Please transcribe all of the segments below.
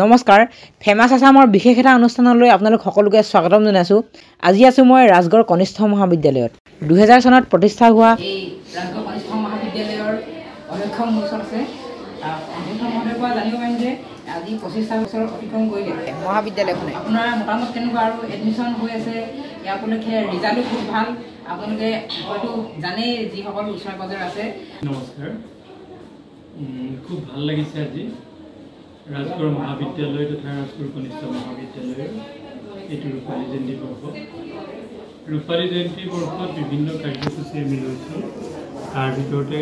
নমস্কাৰ ফেমাছ আসামৰ বিশেষ এটা অনুষ্ঠানলৈ আপোনালোক সকলোকে স্বাগতম জনাইছো। আজি আছো মই ৰাজগড় কনিষ্ঠ মহাবিদ্যালয়ত 2000 চনত প্ৰতিষ্ঠা হোৱা এই ৰাজগড় কনিষ্ঠ মহাবিদ্যালয়ৰ অধ্যক্ষ মুছৰ আছে। অধ্যক্ষ মহোদয়ৰ পৰা জানিব পাৰিম যে আজি 25টা বছৰ অতিক্ৰম কৰিলে মহাবিদ্যালয়খনে। আপোনাৰ মতামত কেনেকুৱা আৰু এডমিশ্যন হৈ আছে ইয়াৰ উপলক্ষে ৰিজাল্টো খুব ভাল আপোনালোকে হয়তো জানেই যিসকল ওচৰে পাজৰে আছে। নমস্কাৰ, খুব ভাল লাগিছে আজি ৰাজগড় মহাবিদ্যালয় তথা ৰাজগড় কনিষ্ঠ মহাবিদ্যালয়ৰ এইটো ৰূপালী জয়ন্তী বৰ্ষ। ৰূপালী জয়ন্তী বৰ্ষত বিভিন্ন কাৰ্যসূচী আমি লৈছোঁ। তাৰ ভিতৰতে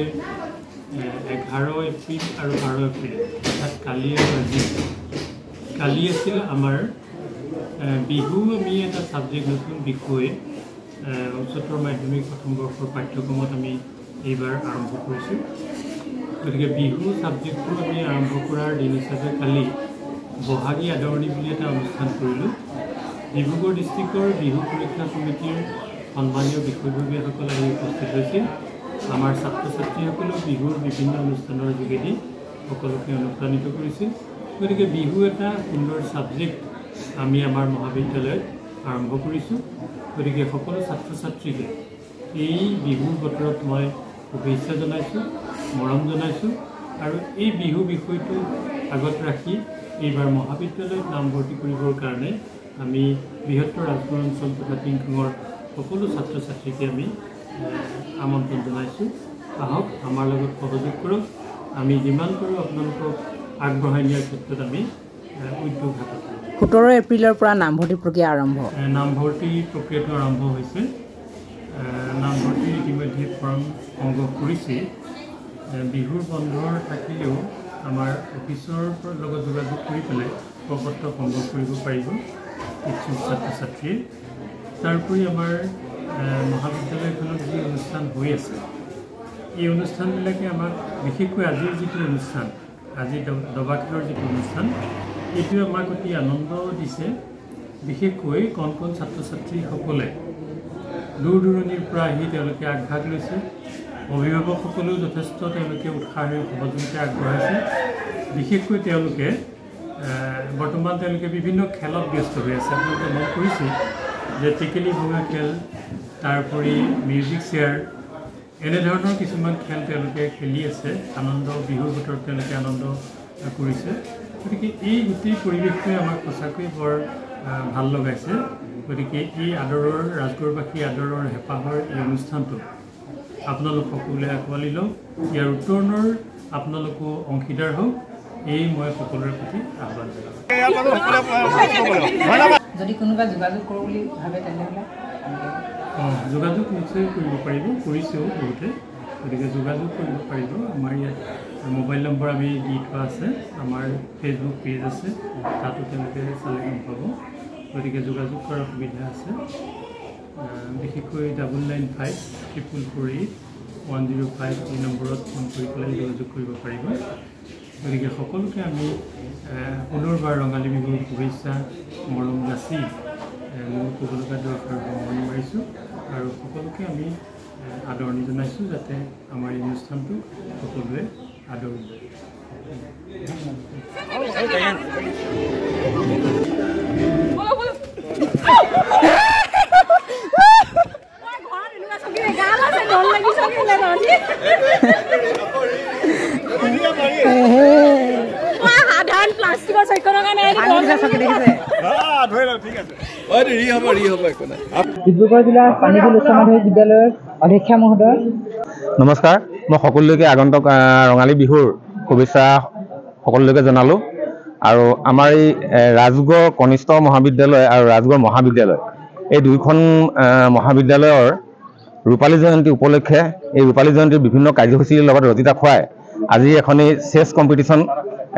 11 এপ্ৰিল আৰু 12 এপ্ৰিল অৰ্থাৎ কালি আৰু আজি। কালি আছিল আমাৰ বিহু। আমি এটা ছাবজেক্ট নতুন বিষয় উচ্চতৰ মাধ্যমিক প্ৰথম বৰ্ষৰ পাঠ্যক্ৰমত আমি এইবাৰ আৰম্ভ কৰিছোঁ। গতিকে বিহু ছাবজেক্টটো আমি আৰম্ভ কৰাৰ দিন হিচাপে কালি বহাগী আদৰণি বুলি এটা অনুষ্ঠান কৰিলোঁ। ডিব্ৰুগড় ডিষ্ট্ৰিক্টৰ বিহু পৰীক্ষা সমিতিৰ সন্মানীয় বিষয়ববীয়াসকল আহি উপস্থিত হৈছিল। আমাৰ ছাত্ৰ ছাত্ৰীসকলেও বিহুৰ বিভিন্ন অনুষ্ঠানৰ যোগেদি সকলোকে অনুপ্ৰাণিত কৰিছিল। গতিকে বিহু এটা সুন্দৰ ছাবজেক্ট আমি আমাৰ মহাবিদ্যালয়ত আৰম্ভ কৰিছোঁ। গতিকে সকলো ছাত্ৰ ছাত্ৰীকে এই বিহুৰ বতৰত মই শুভেচ্ছা জনাইছোঁ, মৰম জনাইছোঁ। আৰু এই বিহু বিষয়টো আগত ৰাখি এইবাৰ মহাবিদ্যালয়ত নামভৰ্তি কৰিবৰ কাৰণে আমি বৃহত্তৰ ৰাজগড় অঞ্চল তথা টিংখঙৰ সকলো ছাত্ৰ ছাত্ৰীকে আমি আমন্ত্ৰণ জনাইছোঁ। আহক আমাৰ লগত সহযোগ কৰক। আমি যিমান পাৰোঁ আপোনালোকক আগবঢ়াই নিয়াৰ ক্ষেত্ৰত আমি উদ্যোগ হাতত ল'ম। 17 এপ্ৰিলৰ পৰা নামভৰ্তি প্ৰক্ৰিয়া আৰম্ভ। নামভৰ্তি প্ৰক্ৰিয়াটো আৰম্ভ হৈছে। নামভৰ্তিৰ ইতিমধ্যে ফৰ্ম সংগ্ৰহ কৰিছে। বিহুৰ বন্ধৰ থাকিলেও আমাৰ অফিচৰ লগত যোগাযোগ কৰি পেলাই প্ৰপত্ৰ সংগ্ৰহ কৰিব পাৰিব ইচ্ছুক ছাত্ৰ ছাত্ৰীয়ে। তাৰোপৰি আমাৰ মহাবিদ্যালয়খনত যি অনুষ্ঠান হৈ আছে এই অনুষ্ঠানবিলাকে আমাক বিশেষকৈ আজিৰ যিটো অনুষ্ঠান, আজি দবা খেলৰ যিটো অনুষ্ঠান, এইটোৱে আমাক অতি আনন্দ দিছে। বিশেষকৈ কণ কণ ছাত্ৰ ছাত্ৰীসকলে দূৰ দূৰণিৰ পৰা আহি তেওঁলোকে আগভাগ লৈছে। অভিভাৱকসকলেও যথেষ্ট তেওঁলোকে উৎসাহেৰে সহযোগিতা আগবঢ়াইছে। বিশেষকৈ তেওঁলোকে বৰ্তমান বিভিন্ন খেলত ব্যস্ত হৈ আছে। আপোনালোকে মন কৰিছে যে টেকেলি ভঙা খেল, তাৰোপৰি মিউজিক চেয়াৰ, এনেধৰণৰ কিছুমান খেল তেওঁলোকে খেলি আছে। আনন্দ বিহুৰ বতৰত তেওঁলোকে আনন্দ কৰিছে। গতিকে এই গোটেই পৰিৱেশটোৱে আমাক সঁচাকৈ বৰ ভাল লগাইছে। গতিকে এই আদৰৰ ৰাজগড়বাসী আদৰৰ হেঁপাহৰ এই অনুষ্ঠানটো আপোনালোক সকলোৱে আঁকোৱালি লওক। ইয়াৰ উত্তৰণৰ আপোনালোকো অংশীদাৰ হওক, এই মই সকলোৰে প্ৰতি আহ্বান জনাওঁ। যদি কোনোবা যোগাযোগ কৰোঁ বুলি ভাবে তেনেহ'লে যোগাযোগ নিশ্চয় কৰিব পাৰিব, কৰিছেও বহুতে। গতিকে যোগাযোগ কৰিব পাৰিব। আমাৰ ইয়াত মোবাইল নম্বৰ আমি দি থোৱা আছে, আমাৰ ফেচবুক পেজ আছে, তাতো তেওঁলোকে চালে গম পাব। গতিকে যোগাযোগ কৰাৰ সুবিধা আছে। বিশেষকৈ 995448-105 এই নম্বৰত ফোন কৰি পেলাই যোগাযোগ কৰিব পাৰিব। গতিকে সকলোকে আমি পুনৰবাৰ ৰঙালী বিহুৰ শুভেচ্ছা মৰম যাচি মোৰ ক'বলগা দৰকাৰ সামৰণি মাৰিছোঁ আৰু সকলোকে আমি আদৰণি জনাইছোঁ যাতে আমাৰ এই অনুষ্ঠানটো সকলোৱে আদৰি লয়। ডিব্ৰুগড় জিলাৰ পানীপুল উচ্চ মাধ্যমিক বিদ্যালয়ৰ অধ্যক্ষ মহোদয় নমস্কাৰ। মই সকলোলৈকে আগন্তুক ৰঙালী বিহুৰ শুভেচ্ছা সকলোলৈকে জনালোঁ। আৰু আমাৰ এই ৰাজগড় কনিষ্ঠ মহাবিদ্যালয় আৰু ৰাজগড় মহাবিদ্যালয় এই দুয়োখন মহাবিদ্যালয়ৰ ৰূপালী জয়ন্তী উপলক্ষে এই ৰূপালী জয়ন্তীৰ বিভিন্ন কাৰ্যসূচীৰ লগত ৰচিতা খুৱাই আজি এখনি চেছ কম্পিটিশ্যন,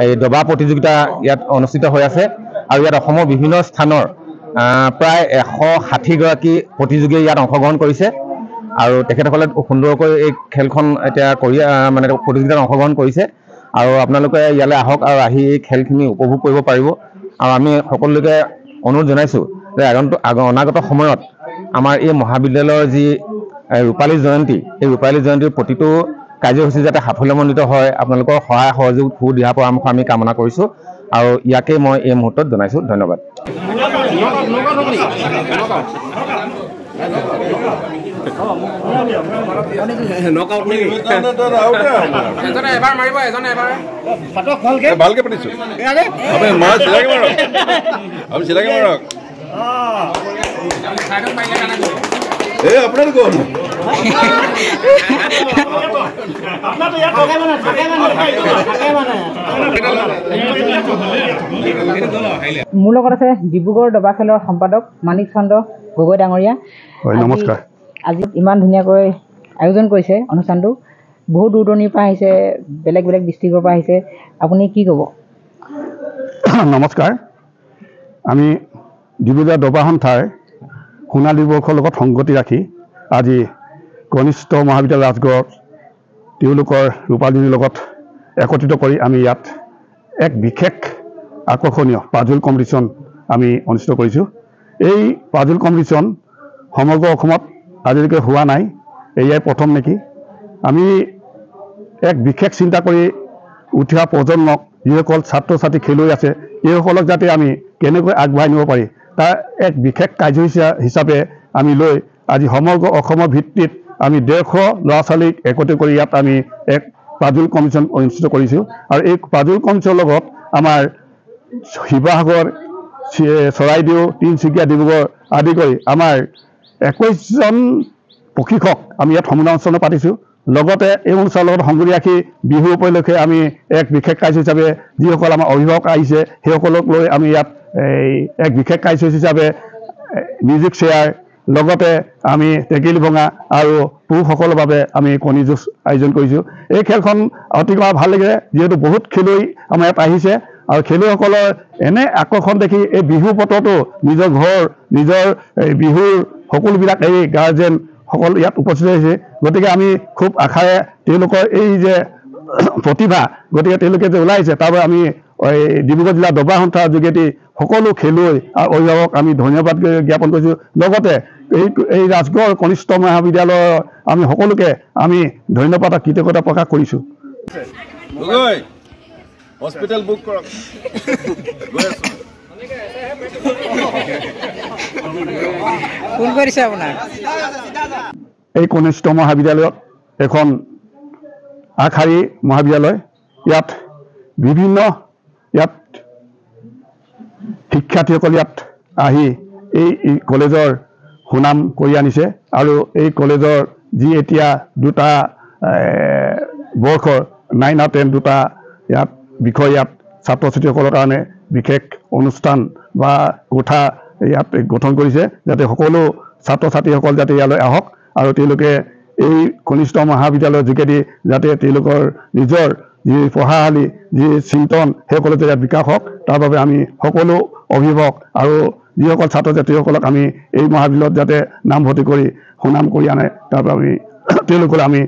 এই দবা প্ৰতিযোগিতা ইয়াত অনুষ্ঠিত হৈ আছে। আৰু ইয়াত অসমৰ বিভিন্ন স্থানৰ প্ৰায় 160 গৰাকী প্ৰতিযোগীয়ে ইয়াত অংশগ্ৰহণ কৰিছে। আৰু তেখেতসকলে সুন্দৰকৈ এই খেলখন এতিয়া প্ৰতিযোগিতাত অংশগ্ৰহণ কৰিছে। আৰু আপোনালোকে ইয়ালৈ আহক আৰু আহি এই খেলখিনি উপভোগ কৰিব পাৰিব। আৰু আমি সকলোকে অনুৰোধ জনাইছোঁ যে অনাগত সময়ত আমাৰ এই মহাবিদ্যালয়ৰ যি ৰূপালী জয়ন্তী, এই ৰূপালী জয়ন্তীৰ প্ৰতিটো কাৰ্যসূচী যাতে সাফল্যমণ্ডিত হয়, আপোনালোকৰ সহায় সহযোগ দিহা পৰামৰ্শ আমি কামনা কৰিছোঁ। আৰু ইয়াকে মই এই মুহূৰ্তত জনাইছোঁ। ধন্যবাদ। ভালকে পাতিছো আপোনাৰ কোন মোৰ লগত আছে ডিব্ৰুগড় দবা খেলৰ সম্পাদক মানিক চন্দ্ৰ গগৈ ডাঙৰীয়া। নমস্কাৰ। আজি ইমান ধুনীয়াকৈ আয়োজন কৰিছে অনুষ্ঠানটো, বহু দূৰ দূৰণিৰ পৰা আহিছে, বেলেগ বেলেগ ডিষ্ট্ৰিক্টৰ পৰা আহিছে, আপুনি কি ক'ব? নমস্কাৰ। আমি ডিব্ৰুগড় দবা সন্থাৰ সোণালী দিৱসৰ লগত সংগতি ৰাখি আজি কনিষ্ঠ মহাবিদ্যালয় ৰাজগড়ত তেওঁলোকৰ ৰূপালীৰ লগত একত্ৰিত কৰি আমি ইয়াত এক বিশেষ আকৰ্ষণীয় পাজল কম্পিটিশ্যন আমি অনুষ্ঠিত কৰিছোঁ। এই পাজল কম্পিটিশ্যন সমগ্ৰ অসমত আজিলৈকে হোৱা নাই, এয়াই প্ৰথম নেকি। আমি এক বিশেষ চিন্তা কৰি উঠি অহা প্ৰজন্মক, যিসকল ছাত্ৰ ছাত্ৰী খেলুৱৈ আছে, এইসকলক যাতে আমি কেনেকৈ আগবঢ়াই নিব পাৰি তাৰ এক বিশেষ কাৰ্যসূচী হিচাপে আমি লৈ আজি সমগ্ৰ অসমৰ ভিত্তিত আমি 150 ল'ৰা ছোৱালীক একত্ৰিত কৰি ইয়াত আমি এক পাজল কম্পিটিশ্যন অনুষ্ঠিত কৰিছোঁ। আৰু এই পাজল কম্পিটিশ্যনৰ লগত আমাৰ শিৱসাগৰ, চৰাইদেউ, তিনিচুকীয়া, ডিব্ৰুগড় আদি কৰি আমাৰ 21জন প্ৰশিক্ষক আমি ইয়াত সম্মিলন অনুষ্ঠান পাতিছোঁ। লগতে এই অনুষ্ঠানৰ লগত সংগতি ৰাখি বিহু উপলক্ষে আমি এক বিশেষ কাৰ্য হিচাপে যিসকল আমাৰ অভিভাৱক আহিছে সেইসকলক লৈ আমি ইয়াত এক বিশেষ কাৰ্যসূচী হিচাপে মিউজিক চেয়াৰ, লগতে আমি টেকেলি ভঙা আৰু পুৰুষসকলৰ বাবে আমি কণী যুঁজ আয়োজন কৰিছোঁ। এই খেলখন অতিকৈ ভাল লাগে, যিহেতু বহুত খেলুৱৈ আমাৰ ইয়াত আহিছে আৰু খেলুৱৈসকলৰ এনে আকৰ্ষণ দেখি এই বিহু বতৰতো নিজৰ ঘৰ, নিজৰ বিহুৰ সকলোবিলাক এই গাৰ্জেনসকল ইয়াত উপস্থিত হৈছে। গতিকে আমি খুব আশাৰে তেওঁলোকৰ এই যে প্ৰতিভা, গতিকে তেওঁলোকে যে ওলাইছে তাৰ বাবে আমি ডিব্ৰুগড় জিলা দবা সন্থাৰ যোগেদি সকলো খেলুৱৈ আৰু অভিভাৱক আমি ধন্যবাদ জ্ঞাপন কৰিছোঁ। লগতে এই ৰাজগড় কনিষ্ঠ মহাবিদ্যালয়ৰ আমি সকলোকে আমি ধন্যবাদ আৰু কৃতজ্ঞতা প্ৰকাশ কৰিছোঁ। হস্পিটেল বুক কৰক। ফোন কৰিছে আপোনাৰ? এই কনিষ্ঠ মহাবিদ্যালয়ত এখন আগশাৰী মহাবিদ্যালয়, ইয়াত বিভিন্ন শিক্ষাৰ্থীসকল ইয়াত আহি এই কলেজৰ সুনাম কৰি আনিছে। আৰু এই কলেজৰ যি এতিয়া দুটা বৰ্ষৰ 9 আৰু 10 দুটা ইয়াত বিষয় ইয়াত ছাত্ৰ ছাত্ৰীসকলৰ কাৰণে বিশেষ অনুষ্ঠান বা কোঠা ইয়াত গঠন কৰিছে, যাতে সকলো ছাত্ৰ ছাত্ৰীসকল যাতে ইয়ালৈ আহক আৰু তেওঁলোকে এই কনিষ্ঠ মহাবিদ্যালয়ৰ যোগেদি যাতে তেওঁলোকৰ নিজৰ যি পঢ়াশালী, যি চিন্তন সেইসকলো যাতে বিকাশ হওক, তাৰ বাবে আমি সকলো অভিভাৱক আৰু যিসকল ছাত্ৰ ছাত্ৰীসকলক আমি এই মহাবিদ্যালয়ত যাতে নামভৰ্তি কৰি সুনাম কৰি আনে তাৰ বাবে আমি তেওঁলোকলৈ আমি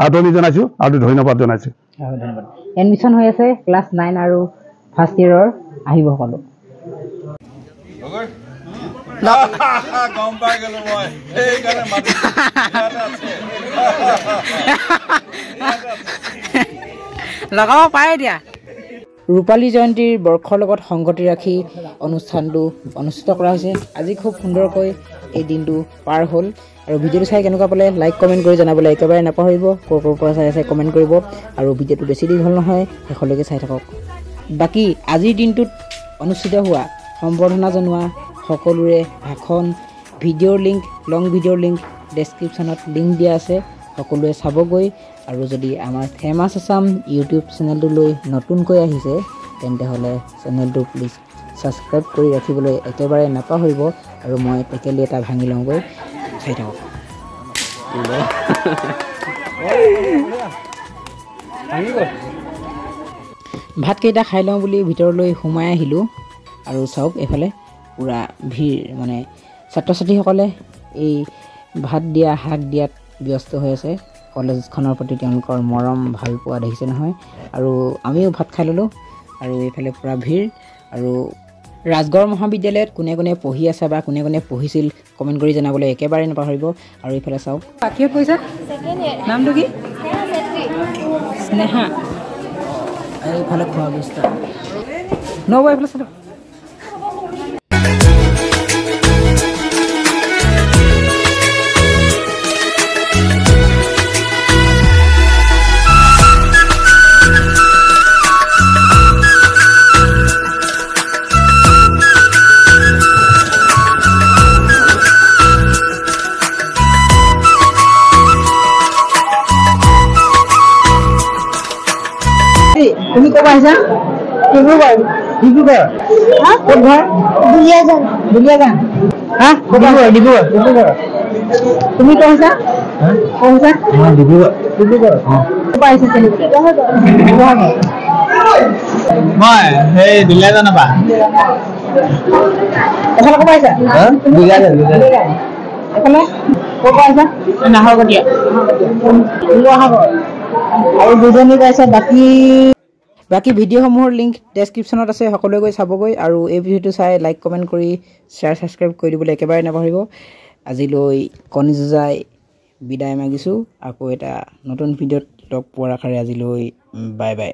আদৰণি জনাইছোঁ আৰু ধন্যবাদ জনাইছোঁ। ধন্যবাদ। এডমিশ্যন হৈ আছে ক্লাছ 9 আৰু ফাৰ্ষ্ট ইয়েৰৰ, আহিব সকলো। গম পাই গ'লো মই, সেইকাৰণে লগাব পাৰে দিয়া। ৰূপালী জয়ন্তীৰ বৰ্ষৰ লগত সংগতি ৰাখি অনুষ্ঠানটো অনুষ্ঠিত কৰা হৈছে। আজি খুব সুন্দৰকৈ এই দিনটো পাৰ হ'ল। আৰু ভিডিঅ'টো চাই কেনেকুৱা পালে লাইক কমেণ্ট কৰি জনাবলৈ একেবাৰে নাপাহৰিব। ক'ৰ পৰা চাই আছে কমেণ্ট কৰিব আৰু ভিডিঅ'টো বেছি দীঘল নহয়, শেষলৈকে চাই থাকক। বাকী আজিৰ দিনটোত অনুষ্ঠিত হোৱা সম্বৰ্ধনা জনোৱা সকলোৰে ভাষণ, ভিডিঅ'ৰ লিংক, লং ভিডিঅ'ৰ লিংক ডেছক্ৰিপশ্যনত লিংক দিয়া আছে, সকলোৱে চাবগৈ। আৰু যদি আমাৰ ফেমাছ আছাম ইউটিউব চেনেলটোলৈ নতুনকৈ আহিছে তেন্তে হ'লে চেনেলটো প্লিজ ছাবস্ক্ৰাইব কৰি ৰাখিবলৈ একেবাৰে নাপাহৰিব। আৰু মই টেকেলি এটা ভাঙি লওঁগৈ, চাই থাকক। ভাতকেইটা খাই লওঁ বুলি ভিতৰলৈ সোমাই আহিলোঁ আৰু চাওক এইফালে পূৰা ভিৰ, মানে ছাত্ৰ ছাত্ৰীসকলে এই ভাত দিয়া, শাক দিয়াত ব্যস্ত হৈ আছে। কলেজখনৰ প্ৰতি তেওঁলোকৰ মৰম ভাল পোৱা দেখিছে নহয়। আৰু আমিও ভাত খাই ল'লোঁ আৰু এইফালে পূৰা ভিৰ। আৰু ৰাজগড় মহাবিদ্যালয়ত কোনে কোনে পঢ়ি আছে বা কোনে কোনে পঢ়িছিল কমেণ্ট কৰি জনাবলৈ একেবাৰে নাপাহৰিব। আৰু এইফালে চাওক, কিহত পঢ়িছা? নামটো কি? স্নেহা। এইফালে খোৱা ব্যৱস্থা নবৌ এইফালে চাই তুমি ক'ৰ পৰা আহিছা? ডিব্ৰুগড় ক'ত ঘৰ? দুলীয়াজান হা ডিব্ৰুগড় তুমি ক'ৰ আহিছা? ডিব্ৰুগড় ক'ৰ পৰা আহিছা? মই সেই দুলীয়াজানৰ পৰা এফালে ক'ৰ পৰা আহিছা? দুলীয়াজান এফালে ক'ৰ পৰা আহিছা? নাহৰকটীয়া আৰু দুজনী পাইছে। বাকী ভিডিঅ'সমূহৰ লিংক ডেছক্ৰিপশ্যনত আছে, সকলোৱে গৈ চাবগৈ। আৰু এই ভিডিঅ'টো চাই লাইক কমেণ্ট কৰি শ্বেয়াৰ ছাবস্ক্ৰাইব কৰি দিবলৈ একেবাৰে নাপাহৰিব। আজিলৈ কণী যুঁজাই বিদায় মাগিছোঁ। আকৌ এটা নতুন ভিডিঅ'ত লগ পোৱাৰ আশাৰে আজিলৈ বাই বাই।